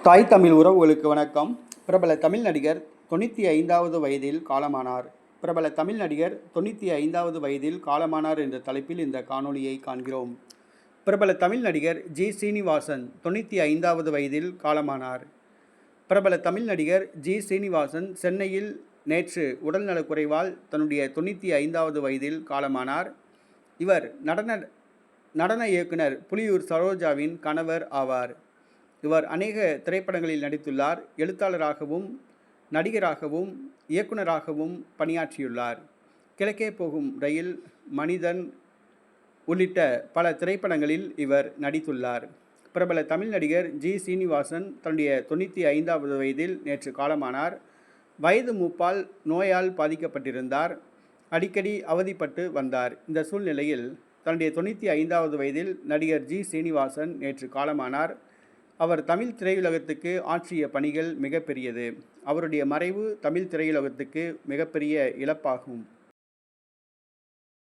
தாய் தமிழ் உறவுகளுக்கு வணக்கம். பிரபல தமிழ் நடிகர் 95வது வயதில் காலமானார். பிரபல தமிழ் நடிகர் 95வது வயதில் காலமானார் என்ற தலைப்பில் இந்த காணொளியை காண்கிறோம். பிரபல தமிழ் நடிகர் ஜி. சீனிவாசன் 95வது வயதில் காலமானார். பிரபல தமிழ் நடிகர் ஜி. சீனிவாசன் சென்னையில் நேற்று உடல்நலக்குறைவால் தன்னுடைய 95வது வயதில் காலமானார். இவர் நடன இயக்குனர் புலியூர் சரோஜாவின் கணவர் ஆவார். இவர் அநேக திரைப்படங்களில் நடித்துள்ளார். எழுத்தாளராகவும் நடிகராகவும் இயக்குனராகவும் பணியாற்றியுள்ளார். கிழக்கே போகும் ரயில், மனிதன் உள்ளிட்ட பல திரைப்படங்களில் இவர் நடித்துள்ளார். பிரபல தமிழ் நடிகர் ஜி. சீனிவாசன் தன்னுடைய 95வது வயதில் நேற்று காலமானார். வயது மூப்பால் நோயால் பாதிக்கப்பட்டிருந்தார். அடிக்கடி அவதிப்பட்டு வந்தார். இந்த சூழ்நிலையில் தன்னுடைய 95வது வயதில் நடிகர் ஜி. சீனிவாசன் நேற்று காலமானார். அவர் தமிழ் திரையுலகத்துக்கு ஆற்றிய பணிகள் மிகப்பெரியது. அவருடைய மறைவு தமிழ் திரையுலகத்துக்கு மிகப்பெரிய இழப்பாகும்.